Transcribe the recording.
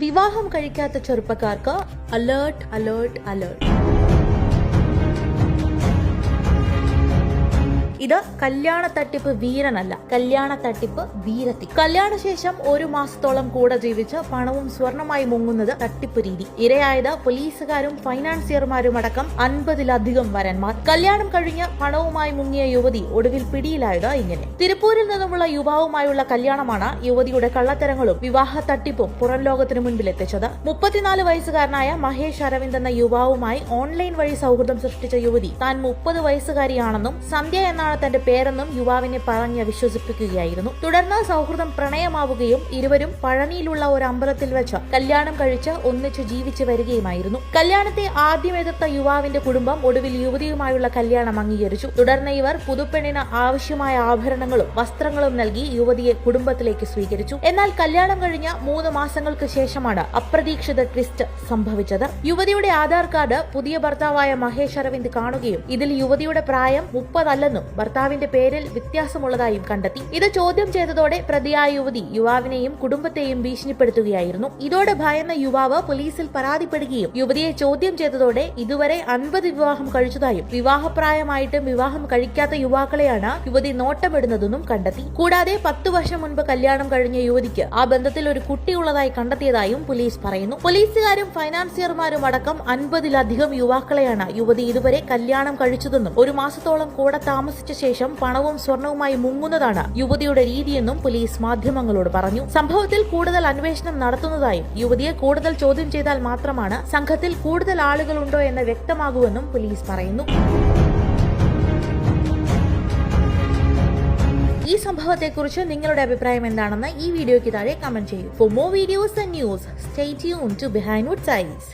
വിവാഹം കഴിക്കാത്ത ചെറുപ്പക്കാർക്ക് അലേർട്ട് അലേർട്ട് അലേർട്ട്. ഇത് കല്യാണ തട്ടിപ്പ് വീരനല്ല, കല്യാണ തട്ടിപ്പ് വീരത്തി. കല്യാണശേഷം 1 മാസത്തോളം കൂടെ ജീവിച്ച് പണവും സ്വർണമായി മുങ്ങുന്നത് തട്ടിപ്പ് രീതി. ഇരയായത് പോലീസുകാരും ഫൈനാൻസിയർമാരും അടക്കം 50-ലധികം വരന്മാർ. കല്യാണം കഴിഞ്ഞ് പണവുമായി മുങ്ങിയ യുവതി ഒടുവിൽ പിടിയിലായത് ഇങ്ങനെ. തിരുപ്പൂരിൽ നിന്നുമുള്ള യുവാവുമായുള്ള കല്യാണമാണ് യുവതിയുടെ കള്ളത്തരങ്ങളും വിവാഹ തട്ടിപ്പും പുറം ലോകത്തിനു മുൻപിൽ എത്തിച്ചത്. 34 വയസ്സുകാരനായ മഹേഷ് അരവിന്ദ് എന്ന യുവാവുമായി ഓൺലൈൻ വഴി സൗഹൃദം സൃഷ്ടിച്ച യുവതി താൻ 30 വയസ്സുകാരിയാണെന്നും സന്ധ്യ എന്നാണ് തന്റെ പേരെന്നും യുവാവിനെ പറഞ്ഞ് വിശ്വസിപ്പിക്കുകയായിരുന്നു. തുടർന്ന് സൗഹൃദം പ്രണയമാവുകയും ഇരുവരും പഴനിയിലുള്ള ഒരു അമ്പലത്തിൽ വെച്ച് കല്യാണം കഴിച്ച് ഒന്നിച്ച് ജീവിച്ചു വരികയുമായിരുന്നു. കല്യാണത്തെ ആദ്യം എതിർത്ത യുവാവിന്റെ കുടുംബം ഒടുവിൽ യുവതിയുമായുള്ള കല്യാണം അംഗീകരിച്ചു. തുടർന്ന് ഇവർ പുതുപ്പെണ്ണിന് ആവശ്യമായ ആഭരണങ്ങളും വസ്ത്രങ്ങളും നൽകി യുവതിയെ കുടുംബത്തിലേക്ക് സ്വീകരിച്ചു. എന്നാൽ കല്യാണം കഴിഞ്ഞ 3 മാസങ്ങൾക്ക് ശേഷമാണ് അപ്രതീക്ഷിത ട്വിസ്റ്റ് സംഭവിച്ചത്. യുവതിയുടെ ആധാർ കാർഡ് പുതിയ ഭർത്താവായ മഹേഷ് അരവിന്ദ് കാണുകയും ഇതിൽ യുവതിയുടെ പ്രായം 30 അല്ലെന്നും ഭർത്താവിന്റെ പേരിൽ വ്യത്യാസമുള്ളതായും കണ്ടെത്തി. ഇത് ചോദ്യം ചെയ്തതോടെ പ്രതിയായ യുവതി യുവാവിനെയും കുടുംബത്തെയും ഭീഷണിപ്പെടുത്തുകയായിരുന്നു. ഇതോടെ ഭയന്ന യുവാവ് പോലീസിൽ പരാതിപ്പെടുകയും യുവതിയെ ചോദ്യം ചെയ്തതോടെ ഇതുവരെ 50 വിവാഹം കഴിച്ചതായും വിവാഹപ്രായമായിട്ടും വിവാഹം കഴിക്കാത്ത യുവാക്കളെയാണ് യുവതി നോട്ടമിടുന്നതെന്നും കണ്ടെത്തി. കൂടാതെ 10 വർഷം മുൻപ് കല്യാണം കഴിഞ്ഞ യുവതിക്ക് ആ ബന്ധത്തിൽ ഒരു കുട്ടിയുള്ളതായി കണ്ടെത്തിയതായും പോലീസ് പറയുന്നു. പോലീസുകാരും ഫൈനാൻസിയർമാരും അടക്കം 50-ലധികം യുവാക്കളെയാണ് യുവതി ഇതുവരെ കല്യാണം കഴിച്ചതെന്നും 1 മാസത്തോളം കൂടെ താമസിച്ച ശേഷം പണവും സ്വർണവുമായി മുങ്ങുന്നതാണ് യുവതിയുടെ രീതിയെന്നും പോലീസ് മാധ്യമങ്ങളോട് പറഞ്ഞു. സംഭവത്തിൽ കൂടുതൽ അന്വേഷണം നടത്തുന്നതായും യുവതിയെ കൂടുതൽ ചോദ്യം ചെയ്താൽ മാത്രമാണ് സംഘത്തിൽ കൂടുതൽ ആളുകളുണ്ടോ എന്ന് വ്യക്തമാകുമെന്നും പോലീസ് പറയുന്നു. ഈ സംഭവത്തെക്കുറിച്ച് നിങ്ങളുടെ അഭിപ്രായം എന്താണെന്ന് ഈ വീഡിയോയ്ക്ക് താഴെ കമന്റ് ചെയ്യൂ. For more videos and news stay tuned to Behindwoods ice.